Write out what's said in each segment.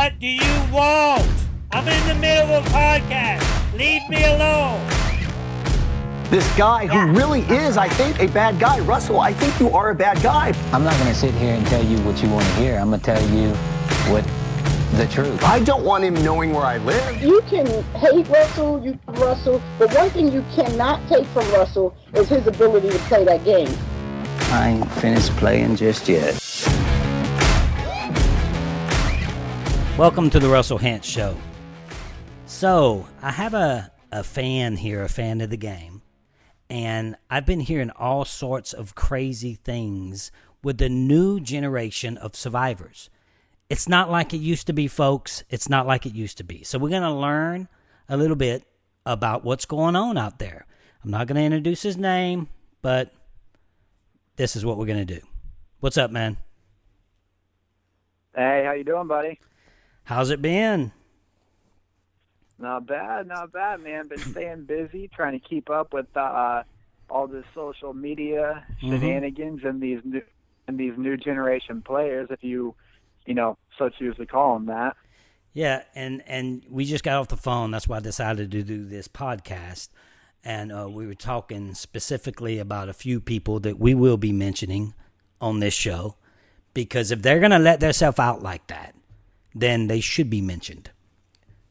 What do you want? I'm in the middle of a podcast. Leave me alone. This guy who really is, I think, a bad guy. Russell, I think you are a bad guy. I'm not going to sit here and tell you what you want to hear. I'm going to tell you what the truth. I don't want him knowing where I live. You can hate Russell, but one thing you cannot take from Russell is his ability to play that game. I ain't finished playing just yet. Welcome to the Russell Hantz Show. So, I have a fan here, a fan of the game. And I've been hearing all sorts of crazy things with the new generation of survivors. It's not like it used to be, folks. It's not like it used to be. So we're going to learn a little bit about what's going on out there. I'm not going to introduce his name, but this is what we're going to do. What's up, man? Hey, how you doing, buddy? How's it been? Not bad, man. Been staying busy, trying to keep up with all this social media shenanigans and these new generation players, if you so choose to call them that. Yeah, and we just got off the phone. That's why I decided to do this podcast. And we were talking specifically about a few people that we will be mentioning on this show. Because if they're going to let themselves out like that, then they should be mentioned.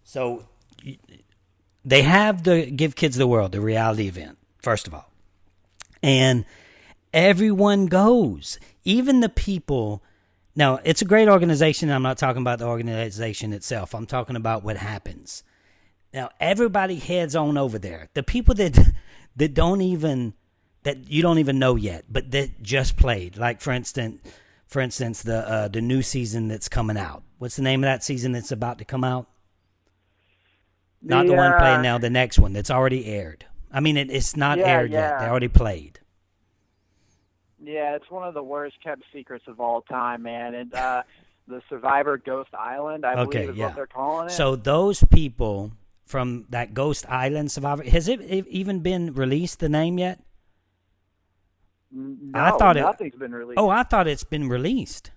So they have the Give Kids the World, the reality event, first of all. And everyone goes. Even the people. Now, it's a great organization. I'm not talking about the organization itself. I'm talking about what happens. Now, everybody heads on over there. The people that you don't even know yet, but that just played. Like, for instance, the new season that's coming out. What's the name of that season that's about to come out? Not the one playing now, the next one that's already aired. I mean, it's not aired yet. They already played. Yeah, it's one of the worst kept secrets of all time, man. And the Survivor Ghost Island, I believe is what they're calling it. So those people from that Ghost Island Survivor, has it even been released, the name yet? No, nothing's been released. Oh, I thought it's been released.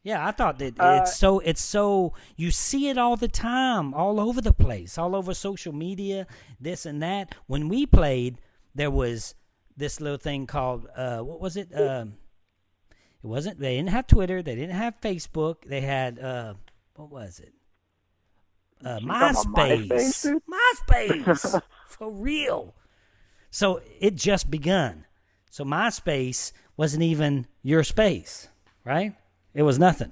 Yeah, I thought that it's so you see it all the time, all over the place, all over social media, this and that. When we played, there was this little thing called what was it? It wasn't. They didn't have Twitter. They didn't have Facebook. They had what was it? MySpace. MySpace for real. So it just begun. So MySpace wasn't even your space, right? It was nothing.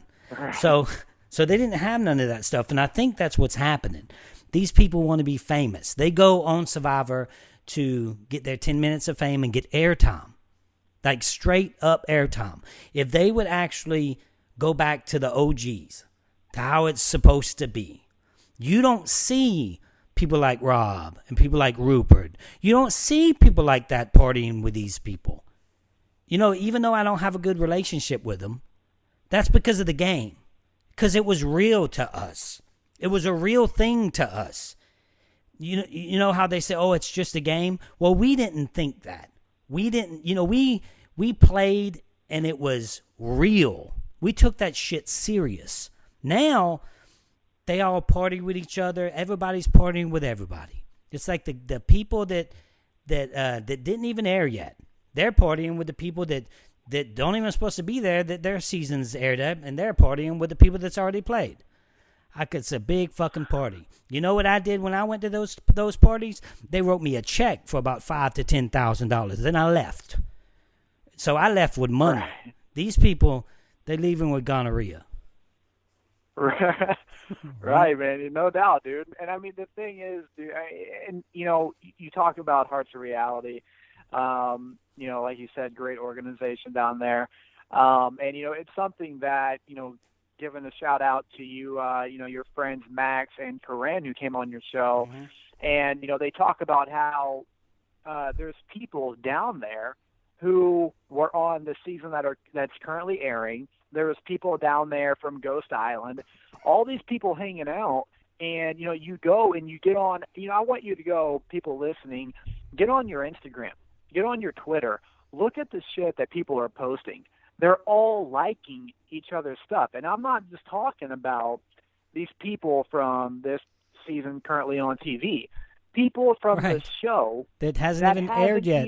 So they didn't have none of that stuff. And I think that's what's happening. These people want to be famous. They go on Survivor to get their 10 minutes of fame and get airtime. Like straight up airtime. If they would actually go back to the OGs, to how it's supposed to be, you don't see people like Rob and people like Rupert. You don't see people like that partying with these people. Even though I don't have a good relationship with them, that's because of the game. Because it was real to us. It was a real thing to us. You know how they say, oh, it's just a game? Well, we didn't think that. We didn't, we played and it was real. We took that shit serious. Now, they all party with each other. Everybody's partying with everybody. It's like the people that didn't even air yet. They're partying with the people that don't even supposed to be there, that their season's aired up, and they're partying with the people that's already played. It's a big fucking party. You know what I did when I went to those parties? They wrote me a check for about $5,000 to $10,000. Then I left. So I left with money. Right. These people, they're leaving with gonorrhea. Right, man. No doubt, dude. And I mean, the thing is, dude, you talk about Hearts of Reality. Like you said, great organization down there. And, it's something that, giving a shout out to you, your friends Max and Corinne who came on your show. Mm-hmm. And, they talk about how there's people down there who were on the season that's currently airing. There was people down there from Ghost Island, all these people hanging out. And, you go and you get on, I want you to go, people listening, get on your Instagram. Get on your Twitter. Look at the shit that people are posting. They're all liking each other's stuff. And I'm not just talking about, these people from this season currently on TV. People from the show that hasn't even aired yet.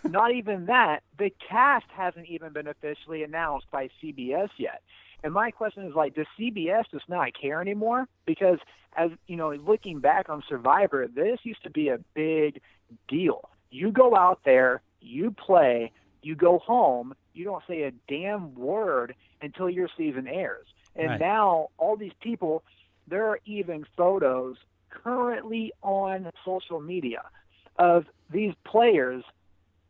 Not even that. The cast hasn't even been officially announced by CBS yet. And my question is, like, does CBS just not care anymore? Because, as you know, looking back on Survivor, this used to be a big deal. You go out there, you play, you go home, you don't say a damn word until your season airs. And now all these people, there are even photos currently on social media of these players,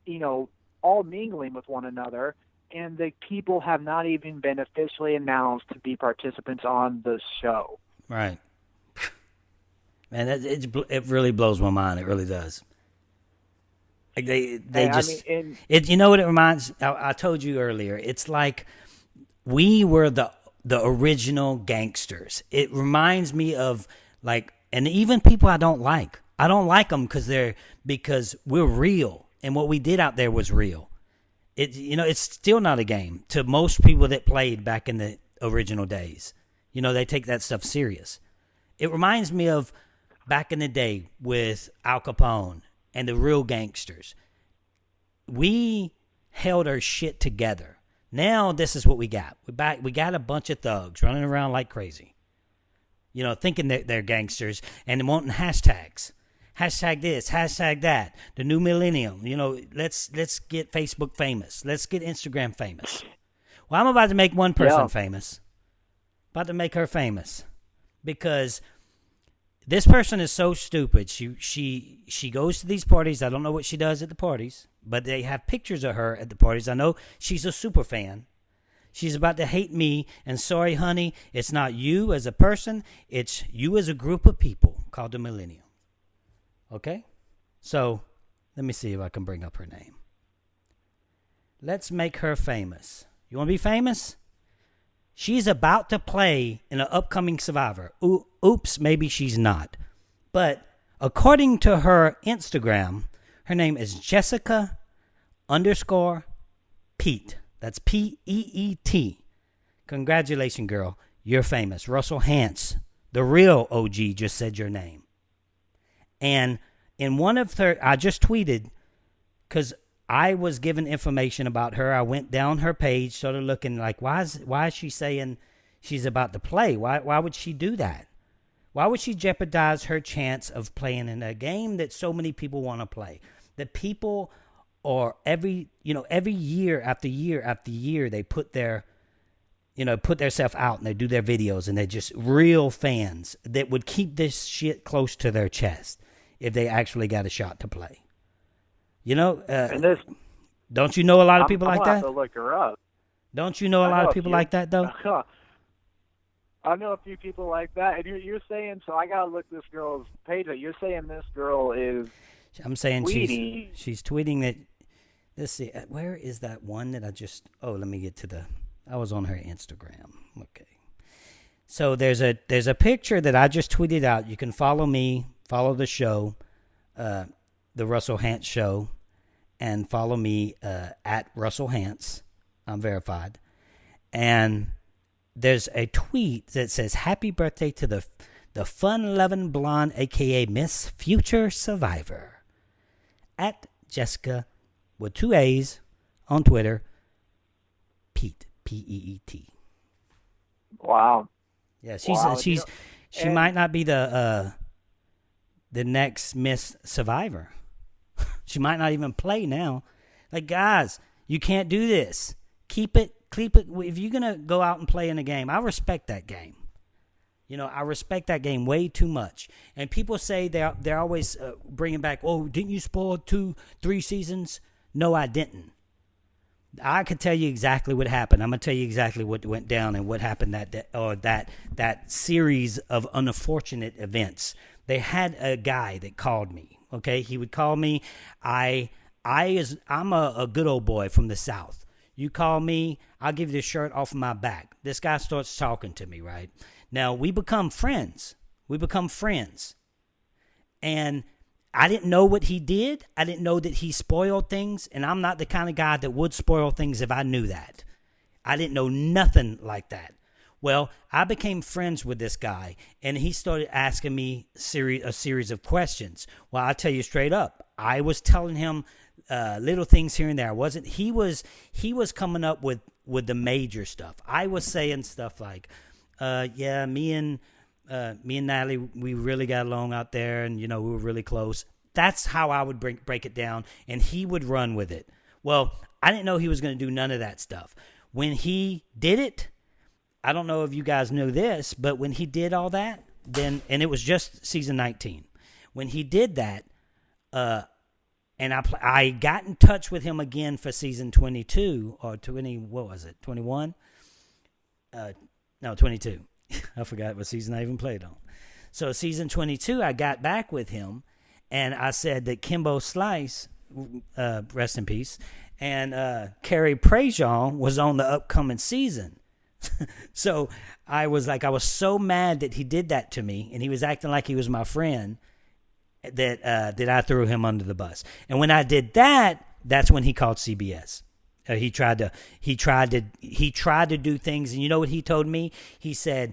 you know, all mingling with one another, and the people have not even been officially announced to be participants on the show. Right. Man, it really blows my mind. It really does. Like you know what it reminds? I told you earlier. It's like we were the original gangsters. It reminds me of like, and even people I don't like. I don't like them because we're real, and what we did out there was real. It's still not a game to most people that played back in the original days. You know, they take that stuff serious. It reminds me of back in the day with Al Capone and the real gangsters. We held our shit together. Now this is what we got. We got a bunch of thugs running around like crazy. You know, thinking that they're gangsters and wanting hashtags. Hashtag this, hashtag that. The new millennium. You know, let's get Facebook famous. Let's get Instagram famous. Well, I'm about to make one person famous. About to make her famous. Because this person is so stupid. She goes to these parties. I don't know what she does at the parties, but they have pictures of her at the parties. I know she's a super fan. She's about to hate me, and sorry, honey, it's not you as a person. It's you as a group of people called the millennium. Okay? So, let me see if I can bring up her name. Let's make her famous. You want to be famous? She's about to play in an upcoming Survivor. Oops, maybe she's not. But according to her Instagram, her name is Jessica _Peet. That's P-E-E-T. Congratulations, girl. You're famous. Russell Hantz, the real OG, just said your name. And in one of her, I just tweeted, because I was given information about her. I went down her page, started looking like, why is she saying she's about to play? Why would she do that? Why would she jeopardize her chance of playing in a game that so many people want to play? That people, or every year after year after year, they put themselves out and they do their videos, and they're just real fans that would keep this shit close to their chest if they actually got a shot to play. You know, don't you know a lot of people like that? I'm going to have to look her up. Don't you know a lot of people like that, though? I know a few people like that. And you're saying, so I got to look this girl's page up. You're saying this girl is I'm saying tweeting. She's tweeting that. Let's see. Where is that one that I just... Oh, let me get to the... I was on her Instagram. Okay. So there's a picture that I just tweeted out. You can follow me, follow the show, the Russell Hantz Show, and follow me at Russell Hantz. I'm verified. And there's a tweet that says, "Happy birthday to the fun-loving blonde, a.k.a. Miss Future Survivor." At Jessica, with 2 A's, on Twitter, Peet, P-E-E-T. Wow. Yeah, she might not be the next Miss Survivor. She might not even play now. Like, guys, you can't do this. Keep it. If you're going to go out and play in a game, I respect that game. You know, I respect that game way too much. And people say they're always bringing back, oh, didn't you spoil 2-3 seasons? No, I didn't. I could tell you exactly what happened. I'm going to tell you exactly what went down and what happened that series of unfortunate events. They had a guy that called me. Okay, he would call me. I'm a good old boy from the South. You call me, I'll give you the shirt off of my back. This guy starts talking to me, right? Now, we become friends. And I didn't know what he did. I didn't know that he spoiled things. And I'm not the kind of guy that would spoil things if I knew that. I didn't know nothing like that. Well, I became friends with this guy, and he started asking me a series of questions. Well, I'll tell you straight up, I was telling him little things here and there. He was coming up with the major stuff. I was saying stuff like, yeah, me and Natalie, we really got along out there, and we were really close. That's how I would break it down, and he would run with it. Well, I didn't know he was going to do none of that stuff. When he did it, I don't know if you guys know this, but when he did all that, and it was just season 19. When he did that, and I got in touch with him again for season 22 or 20. What was it? 21? No, 22. I forgot what season I even played on. So season 22, I got back with him, and I said that Kimbo Slice, rest in peace, and Carrie Prejean was on the upcoming season. So I was so mad that he did that to me, and he was acting like he was my friend, that I threw him under the bus. And when I did that, that's when he called CBS. He tried to do things, and you know what he told me? He said,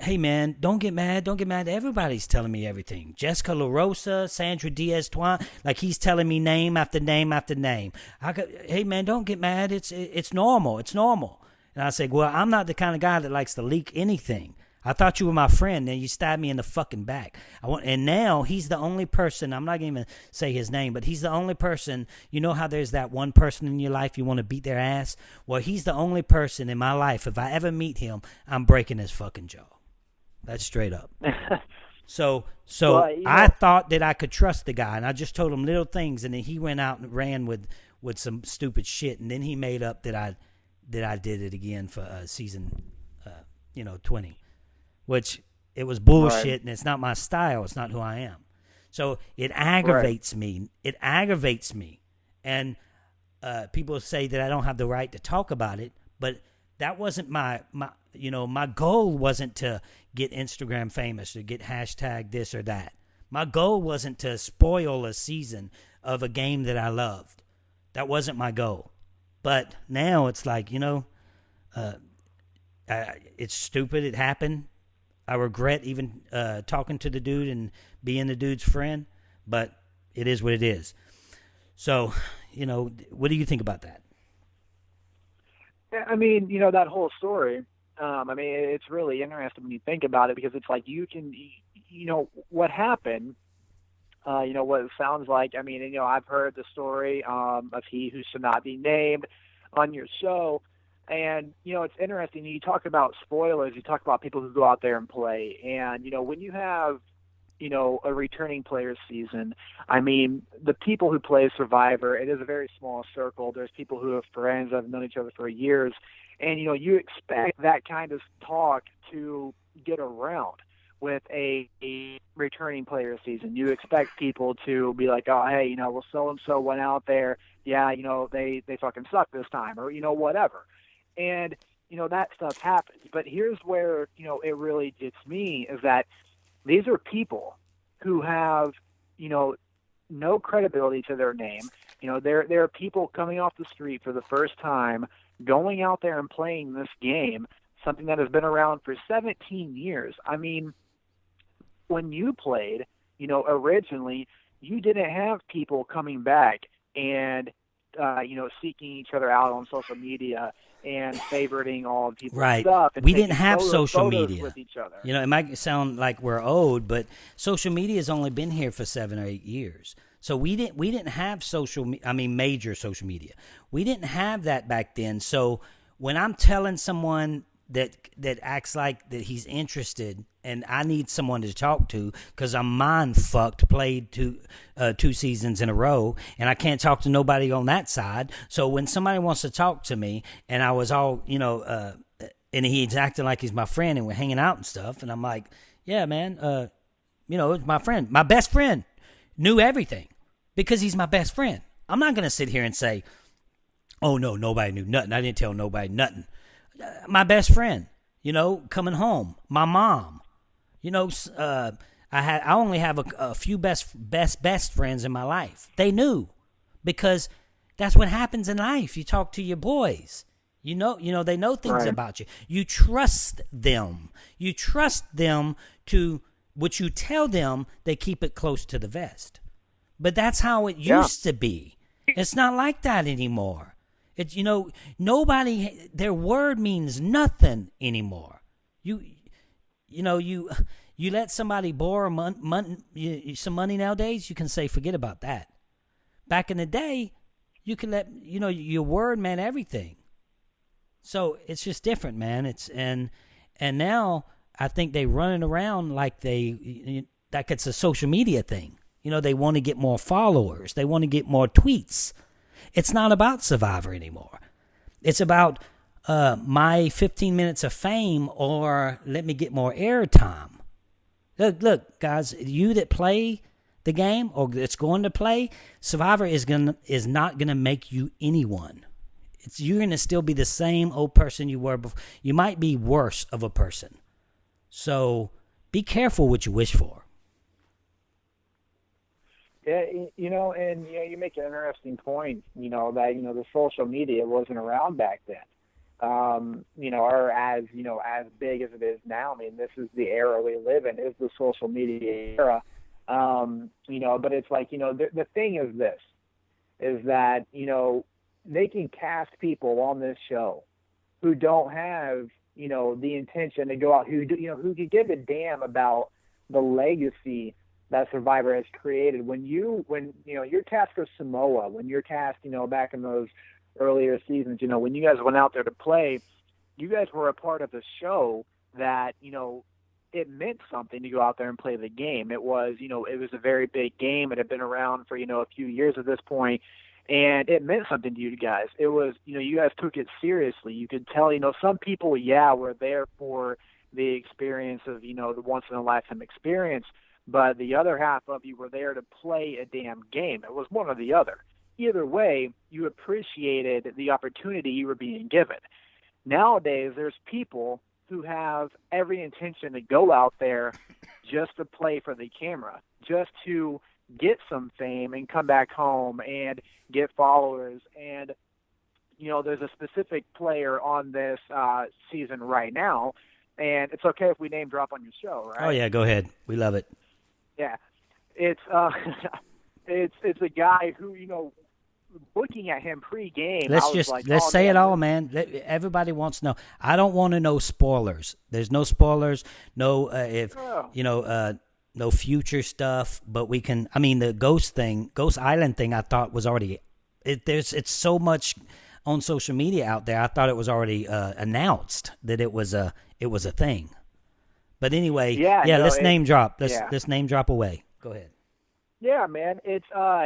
hey man, don't get mad. Everybody's telling me everything. Jessica La Rosa, Sandra Diaz-Twine, like he's telling me name after name after name. Hey man, don't get mad. It's normal. It's normal. And I said, well, I'm not the kind of guy that likes to leak anything. I thought you were my friend, and you stabbed me in the fucking back. And now he's the only person, I'm not going to even say his name, but he's the only person, you know how there's that one person in your life you want to beat their ass? Well, he's the only person in my life, if I ever meet him, I'm breaking his fucking jaw. That's straight up. So well, I thought that I could trust the guy, and I just told him little things, and then he went out and ran with some stupid shit, and then he made up that I did it again for season 20. Which it was bullshit, right. And it's not my style. It's not who I am. So it aggravates me. It aggravates me. And people say that I don't have the right to talk about it, but that wasn't my goal wasn't to get Instagram famous or get hashtag this or that. My goal wasn't to spoil a season of a game that I loved. That wasn't my goal. But now it's like, it's stupid. It happened. I regret even talking to the dude and being the dude's friend, but it is what it is. So, what do you think about that? I mean, that whole story, it's really interesting when you think about it, because it's like you can, what happened, what it sounds like. I mean, I've heard the story of he who should not be named on your show. And, it's interesting. You talk about spoilers. You talk about people who go out there and play. And, when you have, a returning players season, I mean, the people who play Survivor, it is a very small circle. There's people who are friends, have known each other for years. And, you expect that kind of talk to get around with a returning player season. You expect people to be like, oh, hey, well, so-and-so went out there. Yeah, they fucking suck this time, or, whatever. And, that stuff happens. But here's where, it really gets me, is that these are people who have, no credibility to their name. They're people coming off the street for the first time, going out there and playing this game, something that has been around for 17 years. I mean, when you played, originally, you didn't have people coming back and, seeking each other out on social media and favoriting all of people's stuff. And we didn't have social media with each other. It might sound like we're old, but social media has only been here for 7 or 8 years. So we didn't have major social media. We didn't have that back then. So when I'm telling someone that acts like that he's interested and I need someone to talk to because I'm mind fucked, played 2 seasons in a row, and I can't talk to nobody on that side. So when somebody wants to talk to me and I was all, and he's acting like he's my friend and we're hanging out and stuff, and I'm like, yeah, man, it's my friend. My best friend knew everything because he's my best friend. I'm not going to sit here and say, oh, no, nobody knew nothing. I didn't tell nobody nothing. My best friend, coming home, my mom, I only have a few best friends in my life. They knew, because that's what happens in life. You talk to your boys, You know they know things about you. You trust them. You trust them to what you tell them. They keep it close to the vest. But that's how it used to be. It's not like that anymore. It's nobody. Their word means nothing anymore. You let somebody borrow some money nowadays. You can say forget about that. Back in the day, you can let your word meant everything. So it's just different, man. And now I think they running around like it's a social media thing. They want to get more followers. They want to get more tweets. It's not about Survivor anymore. It's about my 15 minutes of fame, or let me get more airtime. Look, guys, you that play the game or that's going to play, Survivor is not gonna make you anyone. You're gonna still be the same old person you were before. You might be worse of a person. So be careful what you wish for. Yeah, you make an interesting point. That the social media wasn't around back then. Or as big as it is now. I mean, this is the era we live in. Is the social media era. But it's like the thing is this, is that they can cast people on this show who don't have, the intention to go out, who could give a damn about the legacy that Survivor has created. When you're cast for Samoa, when you're cast, back in those earlier seasons, when you guys went out there to play, you guys were a part of the show that, it meant something to go out there and play the game. It was, it was a very big game. It had been around for, a few years at this point. And it meant something to you guys. It was, you guys took it seriously. You could tell, some people, were there for the experience of, the once-in-a-lifetime experience. But the other half of you were there to play a damn game. It was one or the other. Either way, you appreciated the opportunity you were being given. Nowadays, there's people who have every intention to go out there just to play for the camera, just to get some fame and come back home and get followers. And, there's a specific player on this season right now, and it's okay if we name drop on your show, right? Oh, yeah, go ahead. We love it. Yeah. It's a guy who, looking at him pre-game, let's say it all, man. Everybody wants to know. I don't want to know spoilers. There's no spoilers. No, no future stuff. But we can. I mean, the Ghost Island thing. I thought was already. It's so much on social media out there. I thought it was already announced that it was a thing. But anyway, let's name drop. Let's name drop away. Go ahead. Yeah, man. It's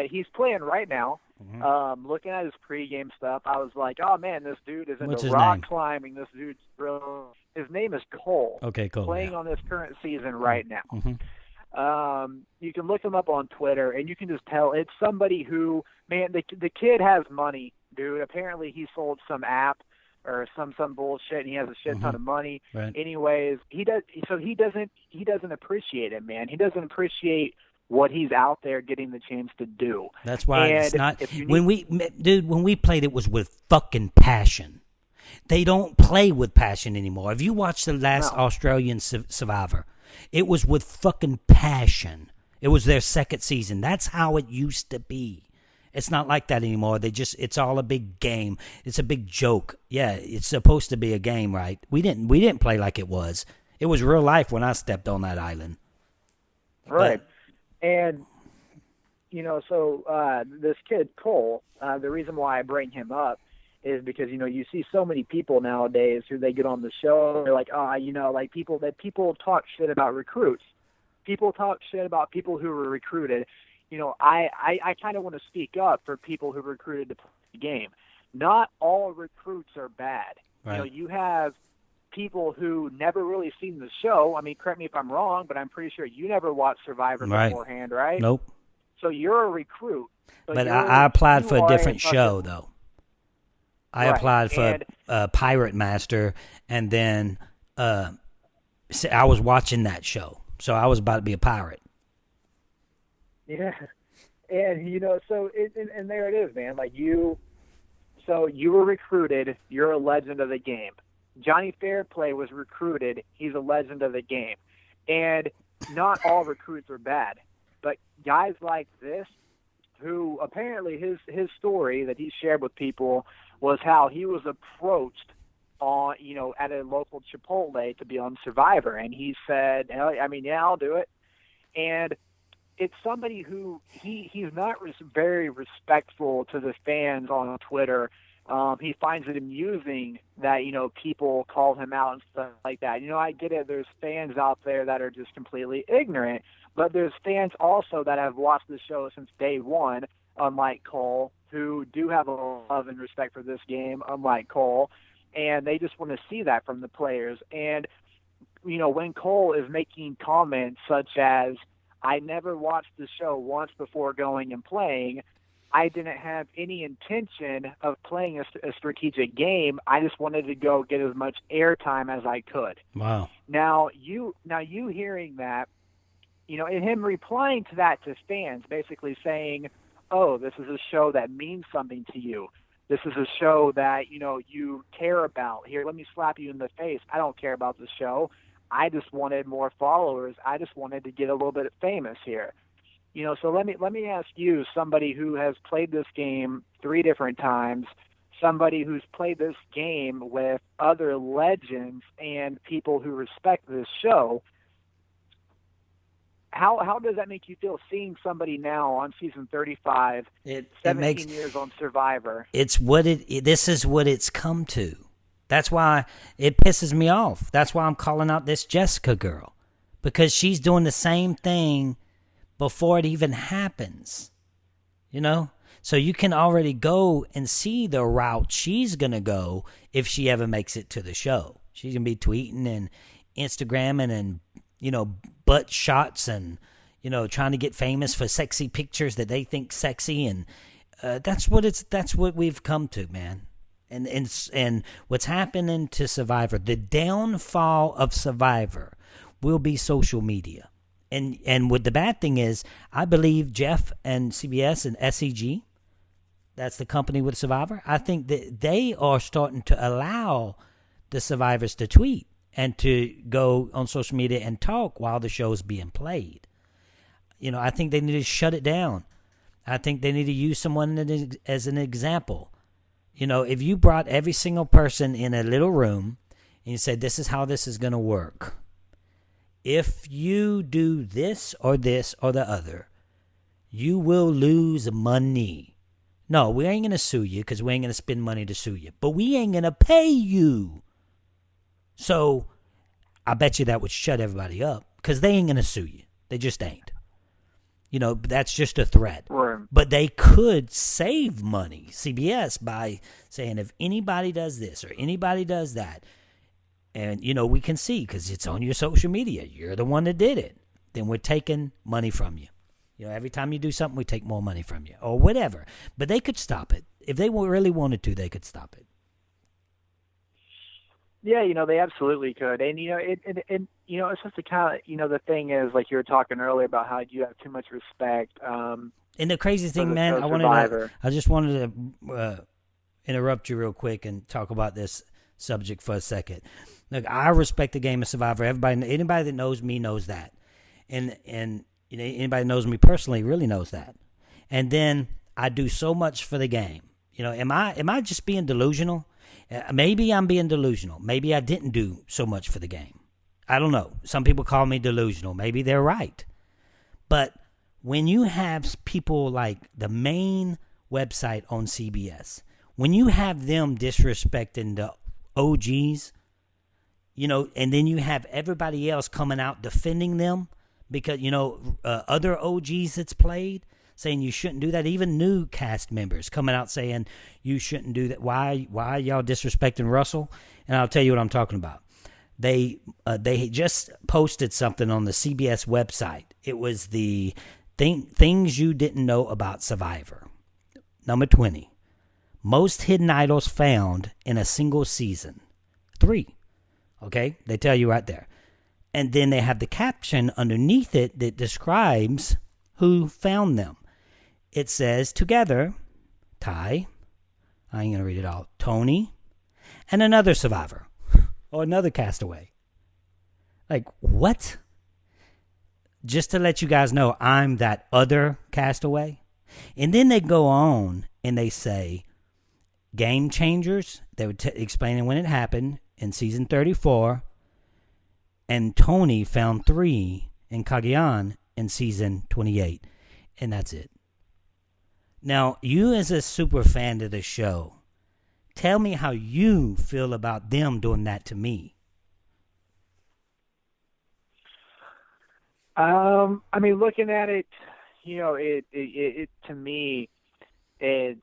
he's playing right now. Mm-hmm. Looking at his pregame stuff, I was like, "Oh man, this dude is into rock climbing. This dude's brilliant." His name is Cole. Okay, Cole. Playing on this current season right now. Mm-hmm. You can look him up on Twitter, and you can just tell it's somebody who, man, the kid has money, dude. Apparently, he sold some app or some bullshit, and he has a shit ton of money. Right. Anyways, he doesn't appreciate it, man. He doesn't appreciate what he's out there getting the chance to do. That's why it's not. When we played, it was with fucking passion. They don't play with passion anymore. If you watch the last Australian Survivor, it was with fucking passion. It was their second season. That's how it used to be. It's not like that anymore. It's all a big game. It's a big joke. Yeah, it's supposed to be a game, right? We didn't play like it was. It was real life when I stepped on that island. Right. And, so this kid, Cole, the reason why I bring him up is because, you see so many people nowadays who they get on the show, they're like, people talk shit about recruits. People talk shit about people who were recruited. I kind of want to speak up for people who recruited to play the game. Not all recruits are bad. Right. You have people who never really seen the show. I mean, correct me if I'm wrong, but I'm pretty sure you never watched Survivor beforehand, right? Nope. So you're a recruit. But I applied for a different show, though. I applied for Pirate Master, and then I was watching that show. So I was about to be a pirate. Yeah. And, so, and there it is, man. Like, you So you were recruited. You're a legend of the game. Jonny Fairplay was recruited. He's a legend of the game. And not all recruits are bad. But guys like this, who apparently his story that he shared with people was how he was approached on, at a local Chipotle to be on Survivor. And he said, yeah, I'll do it. And it's somebody who he's not very respectful to the fans on Twitter. He finds it amusing that, people call him out and stuff like that. I get it. There's fans out there that are just completely ignorant, but there's fans also that have watched the show since day one, unlike Cole, who do have a love and respect for this game, unlike Cole, and they just want to see that from the players. And, when Cole is making comments such as, I never watched the show once before going and playing, I didn't have any intention of playing a strategic game. I just wanted to go get as much airtime as I could. Wow. Now you hearing that, and him replying to that to fans, basically saying, oh, this is a show that means something to you. This is a show that, you care about. Here, let me slap you in the face. I don't care about the show. I just wanted more followers. I just wanted to get a little bit famous here. So let me ask you, somebody who has played this game 3 different times, somebody who's played this game with other legends and people who respect this show, how does that make you feel seeing somebody now on season 35, 17 years on Survivor? This is what it's come to. That's why it pisses me off. That's why I'm calling out this Jessica girl, because she's doing the same thing before it even happens, So you can already go and see the route she's going to go if she ever makes it to the show. She's going to be tweeting and Instagramming and, butt shots and, trying to get famous for sexy pictures that they think sexy. And that's what we've come to, man. And what's happening to Survivor, the downfall of Survivor will be social media. And what the bad thing is, I believe Jeff and CBS and SEG, that's the company with Survivor, I think that they are starting to allow the survivors to tweet and to go on social media and talk while the show is being played. I think they need to shut it down. I think they need to use someone as an example. If you brought every single person in a little room and you said, this is how this is going to work. If you do this or the other, you will lose money. No, we ain't going to sue you because we ain't going to spend money to sue you. But we ain't going to pay you. So I bet you that would shut everybody up because they ain't going to sue you. They just ain't. That's just a threat. Right. But they could save money, CBS, by saying if anybody does this or anybody does that, and, we can see because it's on your social media, you're the one that did it, then we're taking money from you. Every time you do something, we take more money from you or whatever. But they could stop it. If they really wanted to, they could stop it. Yeah, they absolutely could. And, it's just the kind of, the thing is, like you were talking earlier about how you have too much respect. And the crazy thing, man, I just wanted to interrupt you real quick and talk about this subject for a second. Look, I respect the game of Survivor. Anybody that knows me knows that. And anybody that knows me personally really knows that. And then I do so much for the game. Am I just being delusional? Maybe I'm being delusional. Maybe I didn't do so much for the game. I don't know. Some people call me delusional. Maybe they're right. But when you have people like the main website on CBS, when you have them disrespecting the OGs, and then you have everybody else coming out defending them because, other OGs that's played, saying you shouldn't do that. Even new cast members coming out saying you shouldn't do that. Why y'all disrespecting Russell? And I'll tell you what I'm talking about. They just posted something on the CBS website. It was the things you didn't know about Survivor. Number 20. Most hidden idols found in a single season. 3. Okay? They tell you right there. And then they have the caption underneath it that describes who found them. It says, together, Ty, I ain't going to read it all. Tony and another survivor or another castaway. Like, what? Just to let you guys know, I'm that other castaway. And then they go on and they say, game changers. They were explaining when it happened in season 34. And Tony found 3 in Cagayan in season 28. And that's it. Now, you as a super fan of the show, tell me how you feel about them doing that to me. I mean, looking at it, it to me, it's,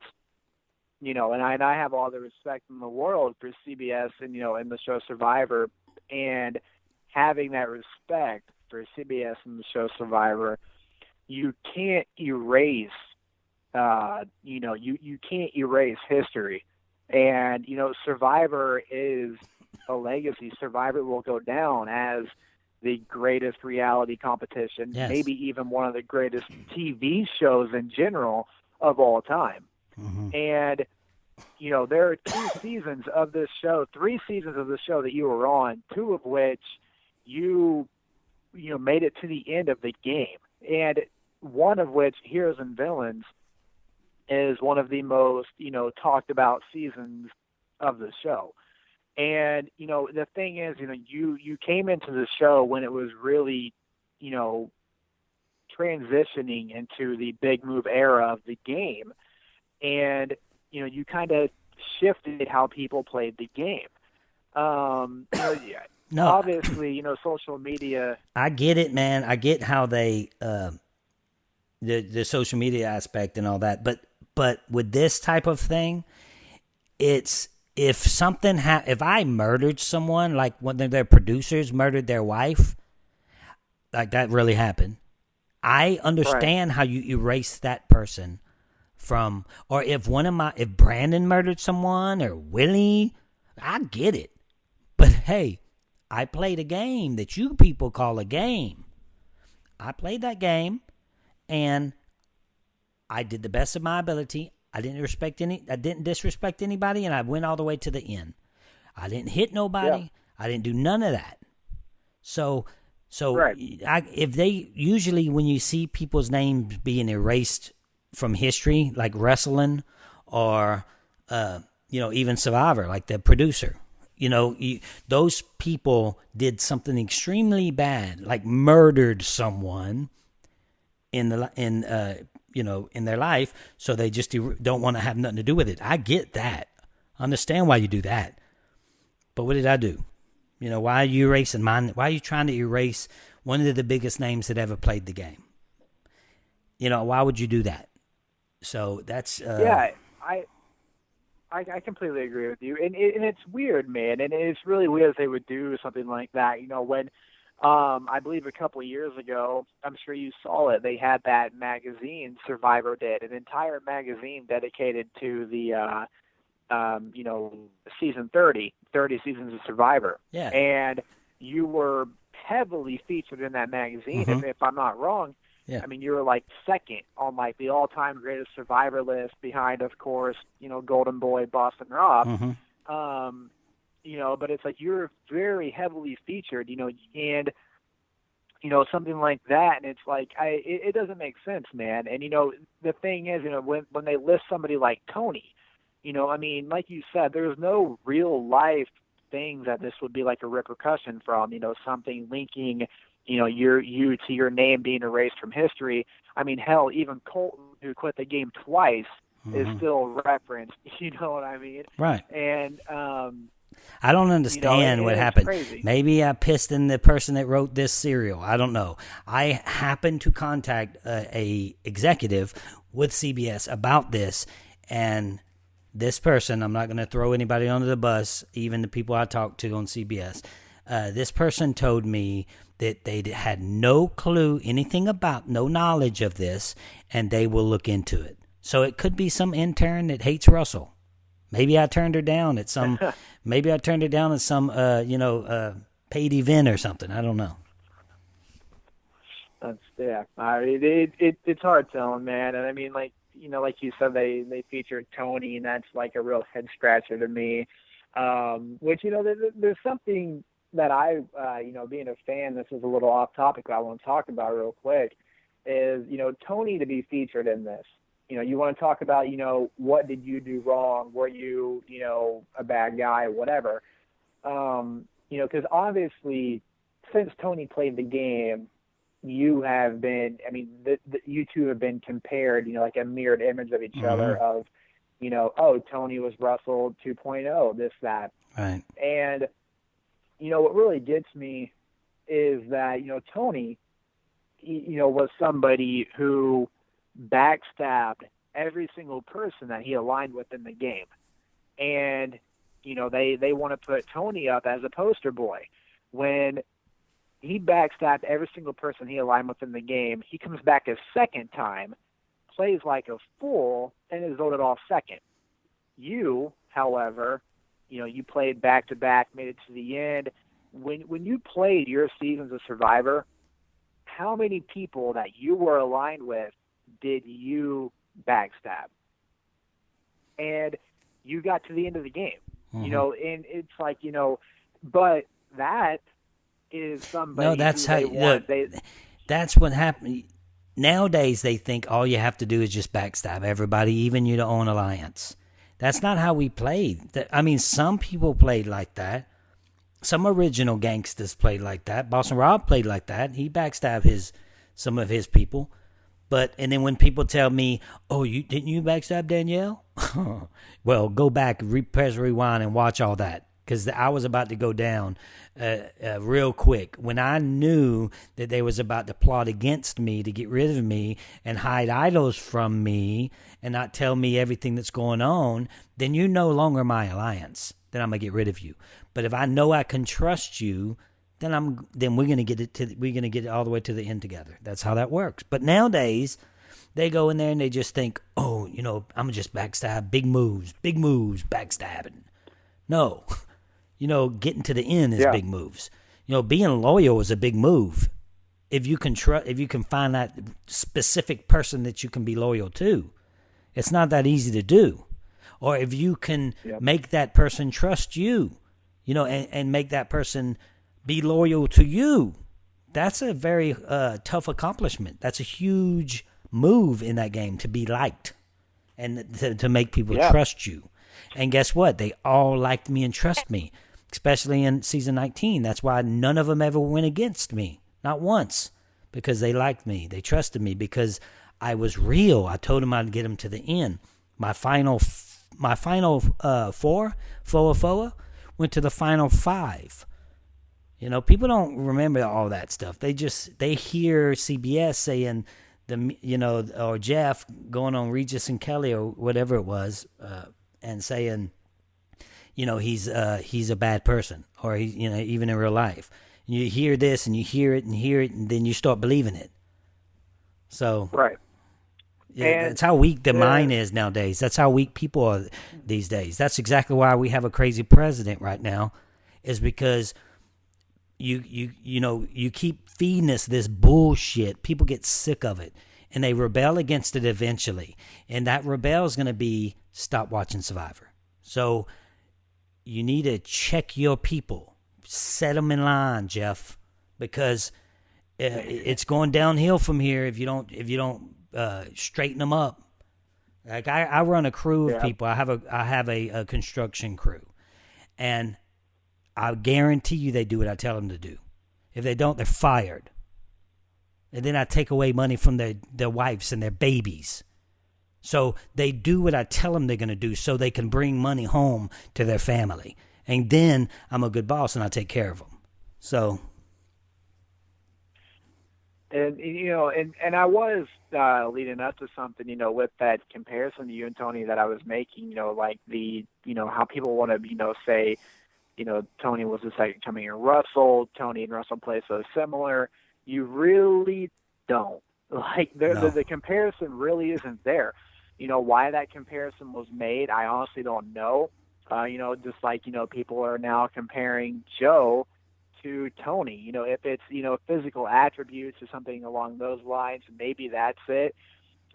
and I have all the respect in the world for CBS and, and the show Survivor, and having that respect for CBS and the show Survivor, you can't erase, you can't erase history. And, Survivor is a legacy. Survivor will go down as the greatest reality competition, yes, maybe even one of the greatest TV shows in general of all time. Mm-hmm. And, there are 2 seasons of this show, 3 seasons of the show that you were on, 2 of which you made it to the end of the game. And one of which, Heroes and Villains, is one of the most, talked about seasons of the show. And, the thing is, you came into the show when it was really, transitioning into the big move era of the game. And, you kind of shifted how people played the game. No, obviously, social media. I get it, man. I get how they, the social media aspect and all that. But with this type of thing, it's, if something if I murdered someone, like one of their producers murdered their wife, like that really happened, I understand how you erase that person from, or if Brandon murdered someone or Willie, I get it. But hey, I played a game that you people call a game. I played that game and I did the best of my ability. I didn't disrespect anybody, and I went all the way to the end. I didn't hit nobody. Yeah. I didn't do none of that. So Right. if they usually, when you see people's names being erased from history, like wrestling or even Survivor, like the producer, those people did something extremely bad, like murdered someone in their life, so they just don't want to have nothing to do with it. I get that. I understand why you do that. But what did I do? Why are you erasing mine? Why are you trying to erase one of the biggest names that ever played the game? Why would you do that? So that's... Yeah, I completely agree with you. And it's weird, man. And it's really weird if they would do something like that. When... I believe a couple of years ago, I'm sure you saw it, they had that magazine, Survivor did, an entire magazine dedicated to the, season 30 seasons of Survivor. Yeah. And you were heavily featured in that magazine, Mm-hmm. if I'm not wrong. Yeah. I mean, you were like second on like the all-time greatest Survivor list behind, of course, Golden Boy, Boston Rob. Mm-hmm. But it's like you're very heavily featured, and, something like that. And it's like, it doesn't make sense, man. And, the thing is, when they list somebody like Tony, like you said, there's no real life thing that this would be like a repercussion from, something linking, you to your name being erased from history. I mean, hell, even Colton, who quit the game twice, is still referenced. You know what I mean? Right. And, I don't understand what happened. Crazy. Maybe I pissed in the person that wrote this serial. I don't know. I happened to contact a executive with CBS about this, and this person, I'm not going to throw anybody under the bus, even the people I talked to on CBS. This person told me that they had no clue, anything about, no knowledge of this, and they will look into it. So it could be some intern that hates Russell. Maybe I turned her down at some. Maybe I turned her down at some, paid event or something. I don't know. It's hard telling, man. And I mean, like, like you said, they featured Tony, and that's like a real head scratcher to me. Which, there's something that I, being a fan, this is a little off topic, but I want to talk about real quick, is, Tony to be featured in this. You want to talk about, what did you do wrong? Were you, a bad guy, whatever? Because obviously, since Tony played the game, you have been, you two have been compared, like a mirrored image of each other of, Tony was Russell 2.0, this, that. Right. And, what really gets me is that, Tony, was somebody who backstabbed every single person that he aligned with in the game. And, they want to put Tony up as a poster boy. When he backstabbed every single person he aligned with in the game, he comes back a second time, plays like a fool, and is voted off second. You, however, you played back-to-back, made it to the end. When you played your seasons of Survivor, how many people that you were aligned with did you backstab? And you got to the end of the game, and it's like, but that is somebody. No, that's how. Look, that's what happened. Nowadays, they think all you have to do is just backstab everybody, even your own alliance. That's not how we played. Some people played like that. Some original gangsters played like that. Boston Rob played like that. He backstabbed some of his people. And then when people tell me, "Oh, didn't you backstab Danielle?" Well, go back, press rewind, and watch all that, because I was about to go down real quick. When I knew that they was about to plot against me to get rid of me and hide idols from me and not tell me everything that's going on, then you're no longer my alliance. Then I'm gonna get rid of you. But if I know I can trust you, then we're gonna get it all the way to the end together. That's how that works. But nowadays, they go in there and they just think, "Oh, I'm gonna just backstab, big moves, backstabbing." No. Getting to the end is big moves. Being loyal is a big move. If you can find that specific person that you can be loyal to, it's not that easy to do. Or if you can make that person trust you, and make that person be loyal to you, that's a very tough accomplishment. That's a huge move in that game, to be liked and to make people trust you. And guess what? They all liked me and trust me, especially in season 19. That's why none of them ever went against me. Not once. Because they liked me. They trusted me because I was real. I told them I'd get them to the end. My final four went to the final 5. People don't remember all that stuff. They hear CBS saying or Jeff going on Regis and Kelly or whatever it was, and saying, he's a bad person, or even in real life. And you hear this and you hear it, and then you start believing it. So right. Yeah, that's how weak the mind is nowadays. That's how weak people are these days. That's exactly why we have a crazy president right now, is because you keep feeding us this bullshit. People get sick of it, and they rebel against it eventually. And that rebel is going to be stop watching Survivor. So you need to check your people, set them in line, Jeff, because it's going downhill from here if you don't straighten them up. Like I run a crew of people. I have a construction crew, and I guarantee you they do what I tell them to do. If they don't, they're fired. And then I take away money from their wives and their babies. So they do what I tell them they're going to do so they can bring money home to their family. And then I'm a good boss and I take care of them. So. And, and I was leading up to something, with that comparison to you and Tony that I was making, like how people want to, say, Tony was the second coming of Russell. Tony and Russell play so similar. You really don't. Like, the comparison really isn't there. Why that comparison was made, I honestly don't know. Just like, people are now comparing Joe to Tony. If it's, physical attributes or something along those lines, maybe that's it.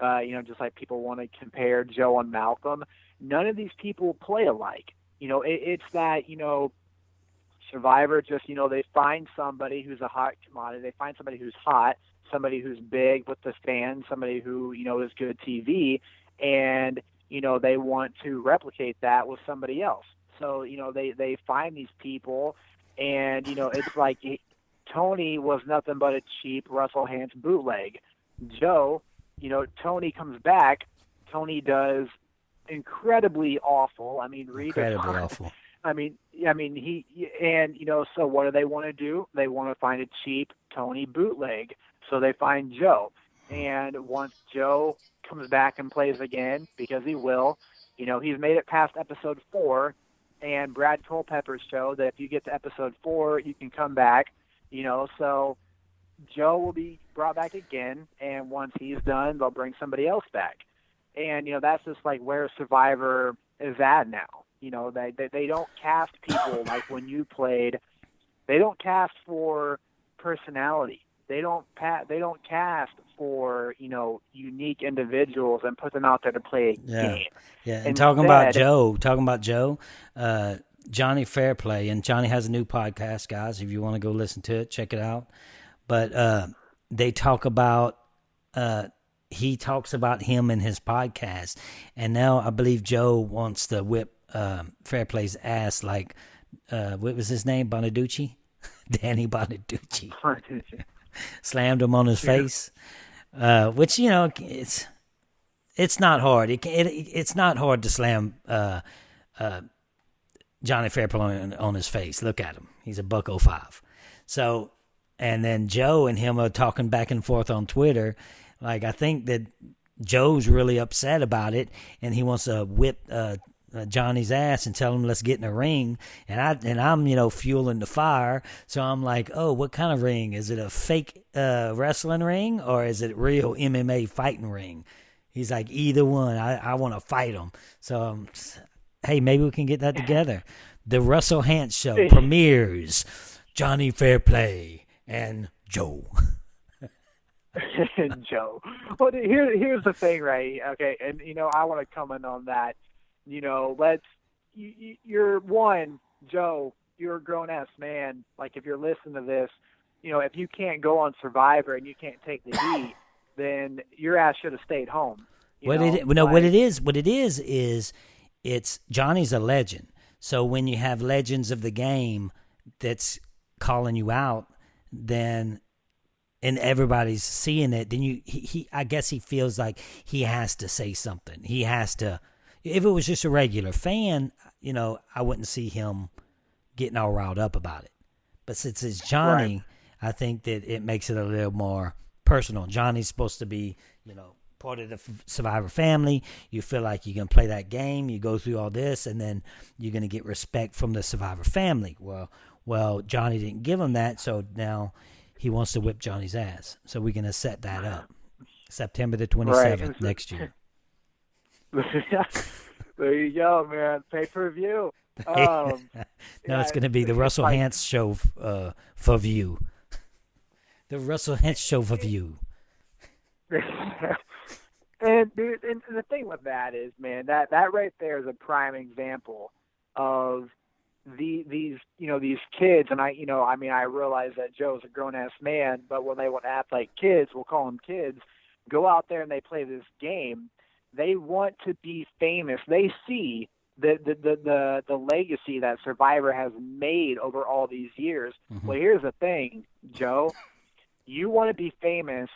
just like people want to compare Joe and Malcolm. None of these people play alike. It's that, Survivor just, they find somebody who's a hot commodity. They find somebody who's hot, somebody who's big with the fans, somebody who, is good TV, and, they want to replicate that with somebody else. So, they find these people, and, it's like Tony was nothing but a cheap Russell Hantz bootleg. Joe, Tony comes back. Tony does incredibly awful. I mean, incredibly awful. So what do they want to do? They want to find a cheap Tony bootleg. So they find Joe. And once Joe comes back and plays again, because he will, he's made it past episode 4, and Brad Culpepper's show that if you get to episode 4, you can come back, so Joe will be brought back again, and once he's done, they'll bring somebody else back. And, that's just like where Survivor is at now. They don't cast people like when you played. They don't cast for personality. They don't cast for, unique individuals and put them out there to play a game. Yeah, and talking about Joe, Jonny Fairplay, and Johnny has a new podcast, guys. If you want to go listen to it, check it out. But they talk about he talks about him in his podcast, and now I believe Joe wants to whip Fairplay's ass like what was his name? Bonaducci? Danny Bonaducci. Slammed him on his face. Which it's not hard. It's not hard to slam Jonny Fairplay on his face. Look at him. He's a $105. So, and then Joe and him are talking back and forth on Twitter. Like, I think that Joe's really upset about it, and he wants to whip Johnny's ass and tell him, let's get in a ring. And I'm fueling the fire. So I'm like, oh, what kind of ring? Is it a fake wrestling ring, or is it real MMA fighting ring? He's like, either one. I want to fight him. So, hey, maybe we can get that together. The Russell Hantz Show premieres Jonny Fairplay and Joe. Joe. Well, here's the thing, right? Okay, and I want to comment on that. You're one, Joe. You're a grown ass man. Like, if you're listening to this, if you can't go on Survivor and you can't take the heat, then your ass should have stayed home. What it is it's Johnny's a legend. So when you have legends of the game that's calling you out, then and everybody's seeing it, then he I guess he feels like he has to say something. He has to. If it was just a regular fan, I wouldn't see him getting all riled up about it. But since it's Johnny, right, I think that it makes it a little more personal. Johnny's supposed to be, part of the Survivor family. You feel like you can play that game. You go through all this, and then you're going to get respect from the Survivor family. Well, Johnny didn't give him that, so now he wants to whip Johnny's ass. So we're going to set that up. September the 27th next year. There you go, man. Pay-per-view. It's going to be the Russell Hantz Show for view. The Russell Hantz Show for view. And dude, and the thing with that is, man, that right there is a prime example of these kids. And I realize that Joe's a grown ass man, but when they want to act like kids, we'll call them kids. Go out there and they play this game. They want to be famous. They see the legacy that Survivor has made over all these years. Mm-hmm. Well, here's the thing, Joe. You want to be famous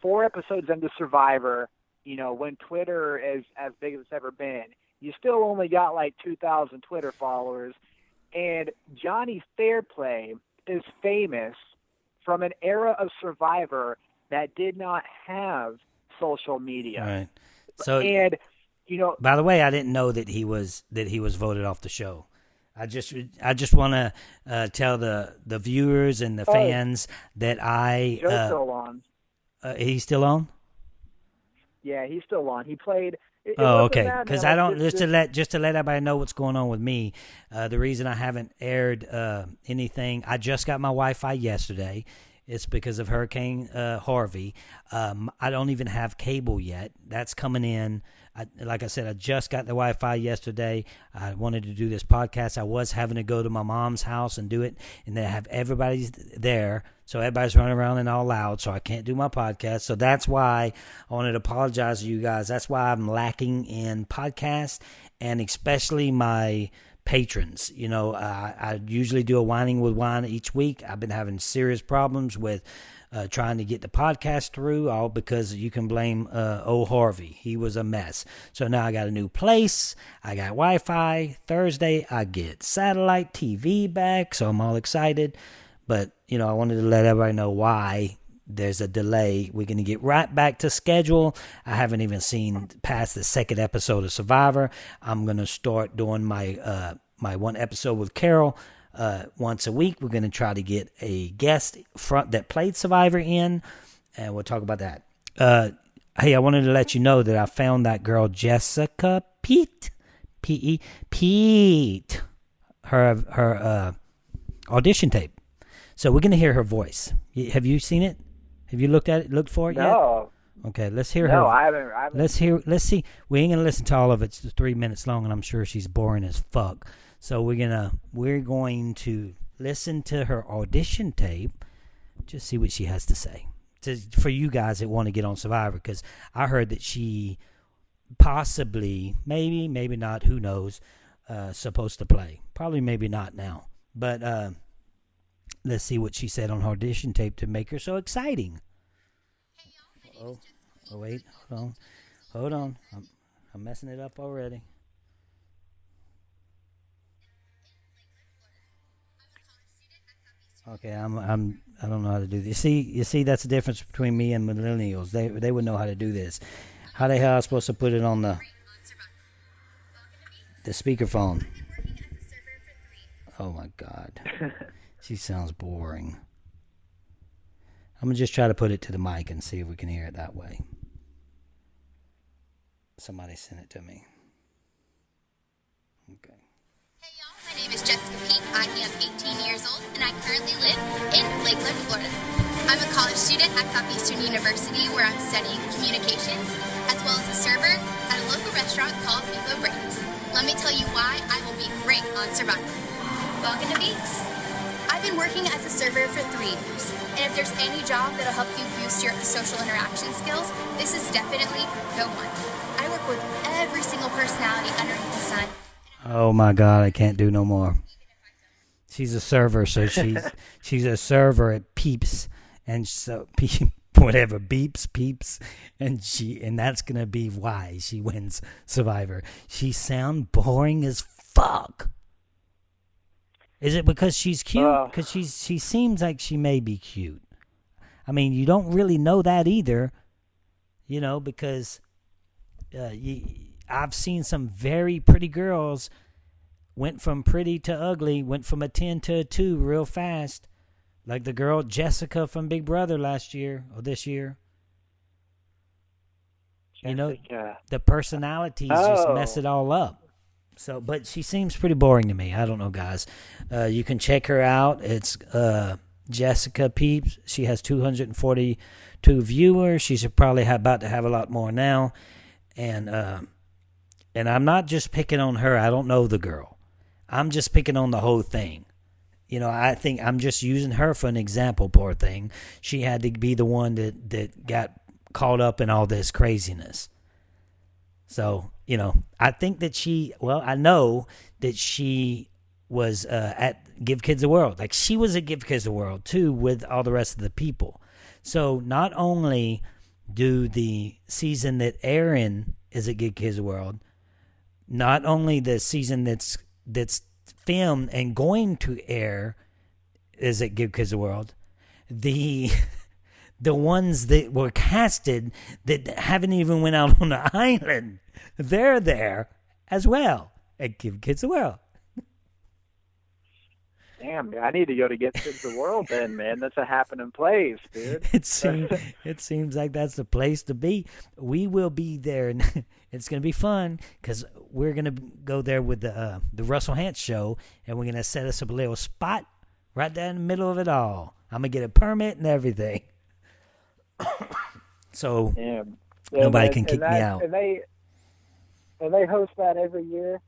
4 episodes into Survivor, when Twitter is as big as it's ever been. You still only got like 2,000 Twitter followers. And Jonny Fairplay is famous from an era of Survivor that did not have social media. Right. So, by the way, I didn't know that he was voted off the show. I just want to tell the viewers and the fans that Joe's still on. He's still on? Yeah, he's still on. He played. Okay. Because I don't just to let everybody know what's going on with me. The reason I haven't aired anything, I just got my Wi-Fi yesterday, It's because of Hurricane Harvey. I don't even have cable yet. That's coming in. Like I said, I just got the Wi-Fi yesterday. I wanted to do this podcast. I was having to go to my mom's house and do it, and they have everybody there. So everybody's running around and all loud, so I can't do my podcast. So that's why I wanted to apologize to you guys. That's why I'm lacking in podcasts, and especially my patrons. You know, I usually do a Whining with Wine each week. I've been having serious problems with trying to get the podcast through, all because you can blame old Harvey. He was a mess. So now I got a new place. I got Wi-Fi. Thursday, I get satellite TV back, so I'm all excited. But, you know, I wanted to let everybody know why there's a delay. We're going to get right back to schedule. I haven't even seen past the second episode of Survivor. I'm going to start doing my my one episode with Carol once a week. We're going to try to get a guest that played Survivor in, and we'll talk about that. Hey, I wanted to let you know that I found that girl Jessica Peet, Peet, her audition tape. So we're going to hear her voice. Have you seen it? Have you looked at it? Looked for it yet? No. Okay, let's hear her. No, I haven't. Let's see. We ain't going to listen to all of it. It's 3 minutes long, and I'm sure she's boring as fuck. So we're going to listen to her audition tape, just see what she has to say. For you guys that want to get on Survivor, because I heard that she possibly, maybe not, who knows, supposed to play. Probably maybe not now. But let's see what she said on her audition tape to make her so exciting. Oh wait, hold on. I'm messing it up already. Okay, I don't know how to do this. You see, that's the difference between me and millennials. They would know how to do this. How the hell am I supposed to put it on the speakerphone? Oh my God. She sounds boring. I'm going to just try to put it to the mic and see if we can hear it that way. Somebody sent it to me. Okay. Hey y'all, my name is Jessica Peet. I am 18 years old and I currently live in Lakeland, Florida. I'm a college student at Southeastern University where I'm studying communications as well as a server at a local restaurant called Nico Breaks. Let me tell you why I will be great on Survivor. Welcome to Beats. I've been working as a server for 3 years, and if there's any job that'll help you boost your social interaction skills, this is definitely the one. I work with every single personality underneath the sun. Oh my God, I can't do no more. She's a server, so she's a server at Peeps, and so whatever Peeps, and that's gonna be why she wins Survivor. She sound boring as fuck. Is it because she's cute? Because she seems like she may be cute. I mean, you don't really know that either, you know, because I've seen some very pretty girls went from pretty to ugly, went from a 10 to a 2 real fast, like the girl Jessica from Big Brother last year or this year. Jessica. You know, the personalities just mess it all up. So, but she seems pretty boring to me. I don't know, guys. You can check her out. It's Jessica Peeps. She has 242 viewers. She's probably about to have a lot more now. And I'm not just picking on her. I don't know the girl. I'm just picking on the whole thing. You know, I think I'm just using her for an example, poor thing. She had to be the one that got caught up in all this craziness. So, you know, I think that I know that she was at Give Kids the World. Like, she was at Give Kids the World, too, with all the rest of the people. So, not only do the season that Aaron is at Give Kids the World, not only the season that's filmed and going to air is at Give Kids the World, the ones that were casted that haven't even went out on the island, they're there as well at Give Kids the World. Damn, I need to go to Get Kids the World then, man. That's a happening place, dude. It seems like that's the place to be. We will be there, and it's going to be fun because we're going to go there with the Russell Hantz show, and we're going to set us up a little spot right there in the middle of it all. I'm going to get a permit and everything. So Yeah. nobody can kick me out. And they host that every year?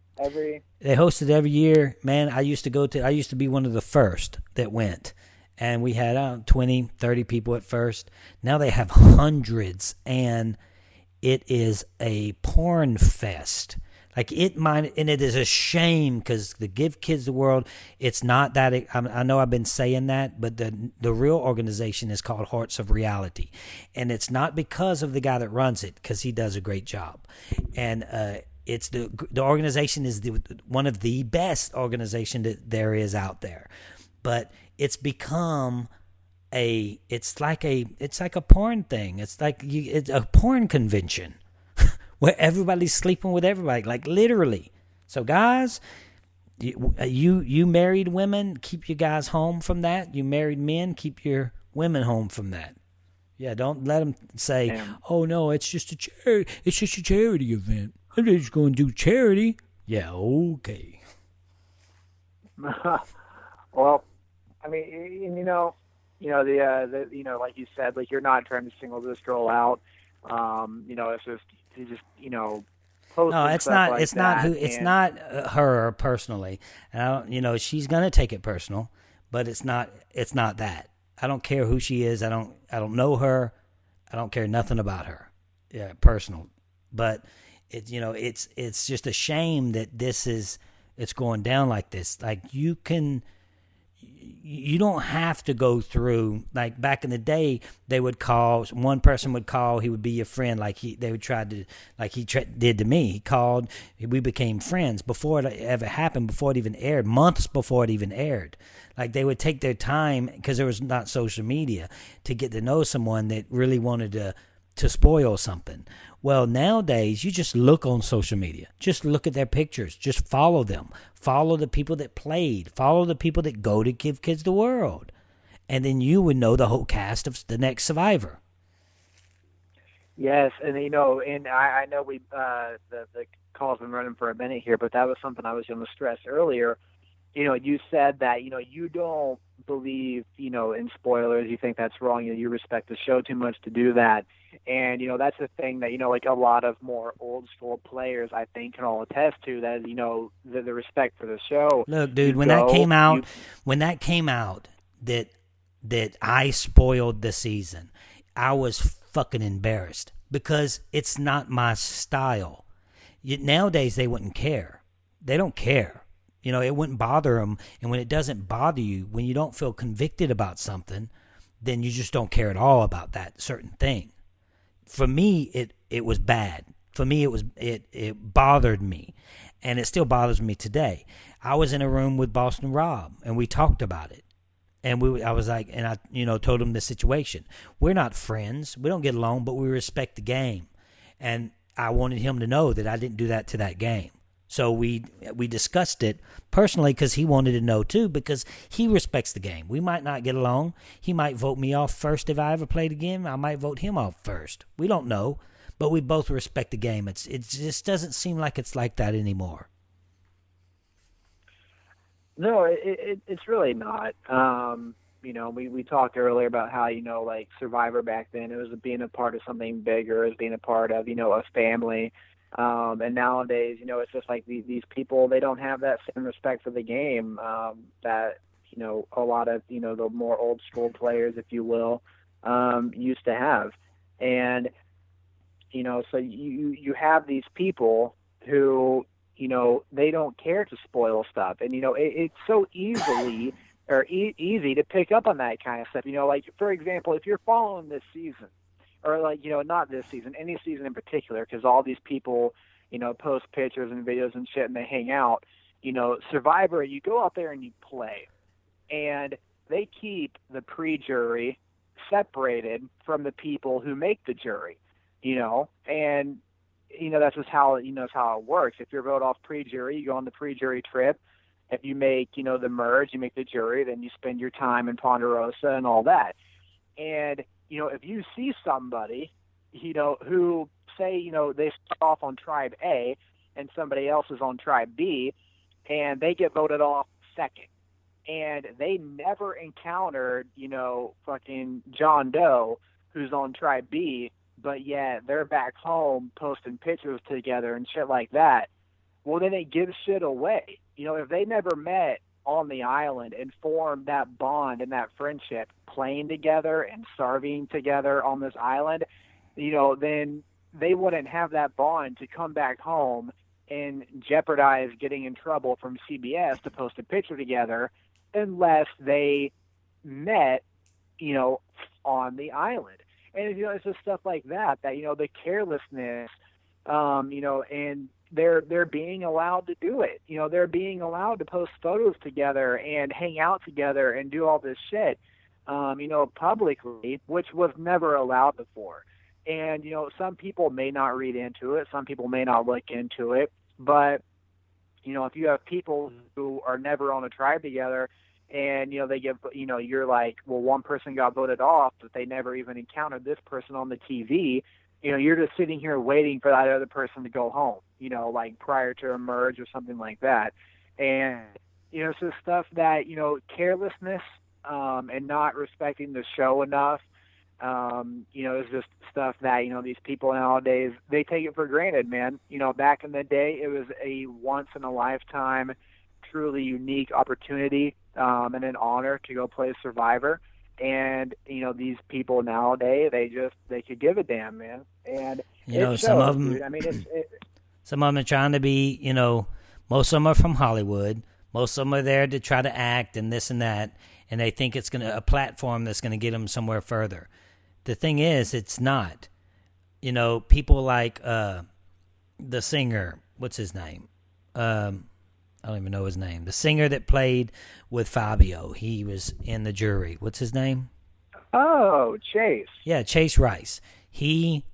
They host it every year. Man, I used to be one of the first that went. And we had 20, 30 people at first. Now they have hundreds, and it is a porn fest. Like and it is a shame because to give kids the world, it's not that. I know I've been saying that, but the real organization is called Hearts of Reality, and it's not because of the guy that runs it, because he does a great job, and it's the organization is one of the best organization that there is out there, but it's become it's like a porn thing. It's like it's a porn convention where everybody's sleeping with everybody, like literally. So guys, you married women, keep your guys home from that. You married men, keep your women home from that. Yeah, don't let them say, "Damn. Oh no, it's just a charity. It's just a charity event. I'm just going to do charity." Yeah, okay. Well, I mean, the like you said, like you're not trying to single this girl out. It's just no, it's not. Like it's not who. It's not her personally. And I don't, she's gonna take it personal, but it's not. It's not that. I don't care who she is. I don't know her. I don't care nothing about her. Yeah, personal. But it's just a shame that it's going down like this. Like you don't have to go through, like back in the day, one person would call, he would be your friend, like he did to me. He called, we became friends before it ever happened, before it even aired, months before it even aired. Like they would take their time, because there was not social media, to get to know someone that really wanted to spoil something. Well, nowadays, you just look on social media. Just look at their pictures. Just follow them. Follow the people that played. Follow the people that go to give kids the world. And then you would know the whole cast of the next Survivor. Yes, and I know we the call's been running for a minute here, but that was something I was going to stress earlier. You said that, you don't believe, in spoilers. You think that's wrong. You respect the show too much to do that. And, that's the thing that, like a lot of more old school players, I think, can all attest to, that, the respect for the show. Look, dude, when that came out, that I spoiled the season, I was fucking embarrassed, because it's not my style. Nowadays, they wouldn't care. They don't care. It wouldn't bother them. And when it doesn't bother you, when you don't feel convicted about something, then you just don't care at all about that certain thing. For me, it was bad. For me, it bothered me. And it still bothers me today. I was in a room with Boston Rob, and we talked about it. And I was like, and I told him the situation. We're not friends. We don't get along, but we respect the game. And I wanted him to know that I didn't do that to that game. So we discussed it personally, because he wanted to know too, because he respects the game. We might not get along. He might vote me off first if I ever played again. I might vote him off first. We don't know, but we both respect the game. It just doesn't seem like it's like that anymore. No, it's really not. We talked earlier about how, like Survivor back then, it was being a part of something bigger, it was being a part of, a family. And nowadays, it's just like these people, they don't have that same respect for the game that, a lot of, the more old school players, if you will, used to have. And, so you have these people who, they don't care to spoil stuff. And, it's so easy to pick up on that kind of stuff. Like, for example, if you're following this season, or like, not this season, any season in particular, because all these people, post pictures and videos and shit, and they hang out. Survivor, you go out there and you play, and they keep the pre-jury separated from the people who make the jury, and that's just how it's how it works. If you're voted off pre-jury, you go on the pre-jury trip. If you make the merge, you make the jury, then you spend your time in Ponderosa and all that. And if you see somebody, who say, they start off on tribe A and somebody else is on tribe B, and they get voted off second, and they never encountered, fucking John Doe, who's on Tribe B, but yet they're back home posting pictures together and shit like that. Well, then it gives shit away. If they never met on the island and formed that bond and that friendship, playing together and starving together on this island, then they wouldn't have that bond to come back home and jeopardize getting in trouble from CBS to post a picture together unless they met, on the island. And, it's just stuff like that, the carelessness, and they're being allowed to do it. They're being allowed to post photos together and hang out together and do all this shit, publicly, which was never allowed before. And, some people may not read into it. Some people may not look into it. But, if you have people who are never on a tribe together and, they give, you're like, well, one person got voted off, but they never even encountered this person on the TV. You're just sitting here waiting for that other person to go home, like prior to a merge or something like that. And, it's just stuff that, carelessness and not respecting the show enough, it's just stuff that, these people nowadays, they take it for granted, man. Back in the day, it was a once-in-a-lifetime, truly unique opportunity and an honor to go play Survivor. And, these people nowadays, they could give a damn, man. And some of them, dude. I mean, some of them are trying to be, most of them are from Hollywood. Most of them are there to try to act and this and that. And they think it's a platform that's going to get them somewhere further. The thing is, it's not. People like the singer, what's his name? I don't even know his name. The singer that played with Fabio, he was in the jury. What's his name? Oh, Chase. Yeah, Chase Rice. He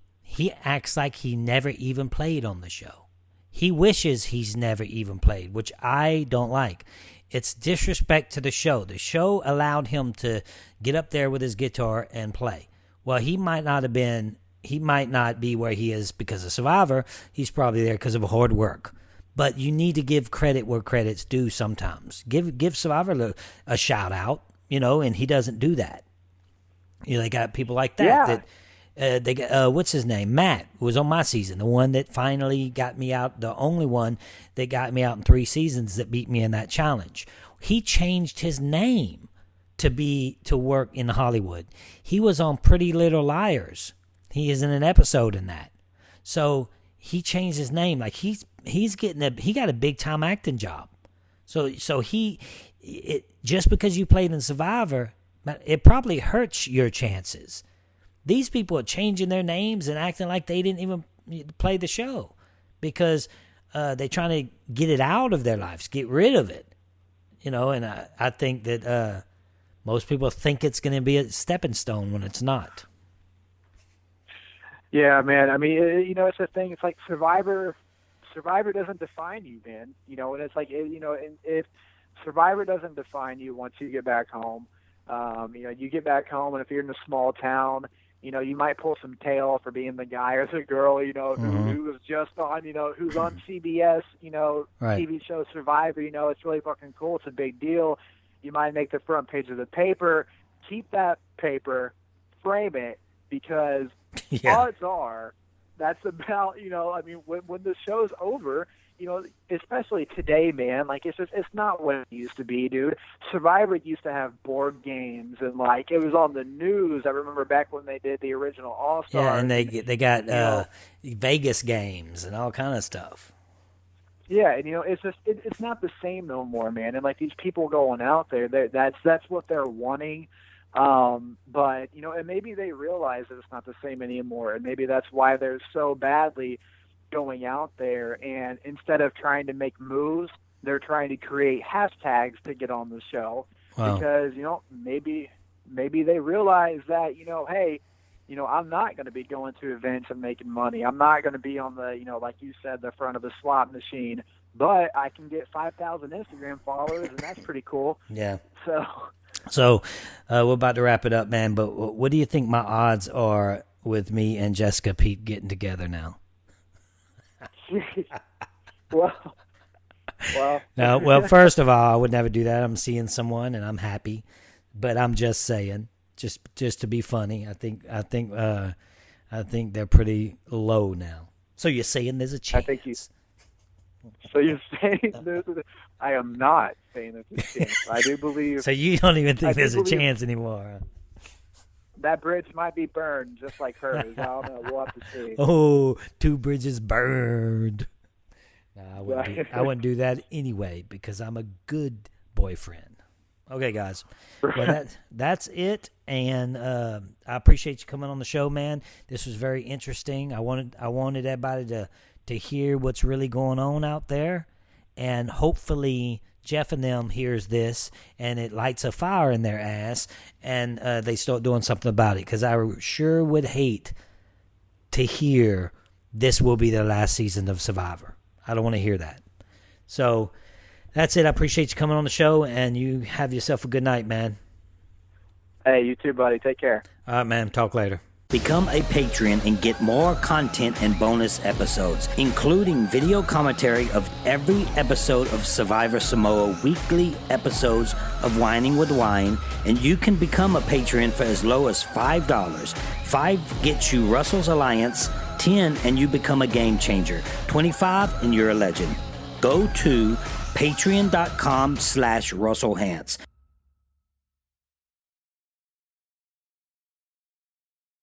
acts like he never even played on the show. He wishes he's never even played, which I don't like. It's disrespect to the show. The show allowed him to get up there with his guitar and play. Well, he might not be where he is because of Survivor. He's probably there because of hard work. But you need to give credit where credit's due sometimes. Give Survivor a shout out, and he doesn't do that. They got people like that. Yeah. They got, what's his name? Matt, who was on my season, the one that finally got me out, the only one that got me out in 3 seasons that beat me in that challenge. He changed his name to work in Hollywood. He was on Pretty Little Liars. He is in an episode in that. So he changed his name. Like he got a big time acting job. So just because you played in Survivor, it probably hurts your chances. These people are changing their names and acting like they didn't even play the show because they're trying to get it out of their lives, get rid of it. And I think that most people think it's going to be a stepping stone when it's not. Yeah, man. I mean, it's a thing. It's like Survivor doesn't define you, man. And it's like, if Survivor doesn't define you once you get back home, you get back home, and if you're in a small town, you might pull some tail for being the guy or the girl, who was just on, who's on CBS, right. TV show Survivor, it's really fucking cool. It's a big deal. You might make the front page of the paper. Keep that paper, frame it, because odds are that's about, when the show's over, especially today, man, like it's not what it used to be, dude. Survivor used to have board games and like it was on the news. I remember back when they did the original All-Stars. Yeah, and they got Vegas games and all kind of stuff. Yeah, and it's just it's not the same no more, man. And like these people going out there, that's what they're wanting. But and maybe they realize that it's not the same anymore, and maybe that's why they're so badly going out there. And instead of trying to make moves, they're trying to create hashtags to get on the show. Wow. Because maybe they realize that hey, I'm not going to be going to events and making money. I'm not going to be on the, like you said, the front of the slot machine. But I can get 5,000 Instagram followers, and that's pretty cool. Yeah. So we're about to wrap it up, man. But what do you think my odds are with me and Jessica Peet getting together now? Well, Well, No, well, first of all, I would never do that. I'm seeing someone and I'm happy, but I'm just saying, just to be funny. I think they're pretty low now. So you're saying there's a chance? So you're saying I am not saying there's a chance. I do believe. So you don't even think there's a chance anymore? Huh? That bridge might be burned, just like hers. I don't know. We'll have to see. Oh, 2 bridges burned. No, I wouldn't do that anyway because I'm a good boyfriend. Okay, guys. Well, that's it, and I appreciate you coming on the show, man. This was very interesting. I wanted everybody to hear what's really going on out there, and hopefully Jeff and them hears this and it lights a fire in their ass and they start doing something about it, because I sure would hate to hear this will be the last season of Survivor. I don't want to hear that. So that's it. I appreciate you coming on the show, and you have yourself a good night, man. Hey, you too, buddy. Take care. All right, man. Talk later. Become a patron and get more content and bonus episodes, including video commentary of every episode of Survivor Samoa, weekly episodes of Whining with Wine, and you can become a patron for as low as $5. $5 gets you Russell's Alliance, $10 and you become a game changer, $25 and you're a legend. Go to patreon.com/RussellHance.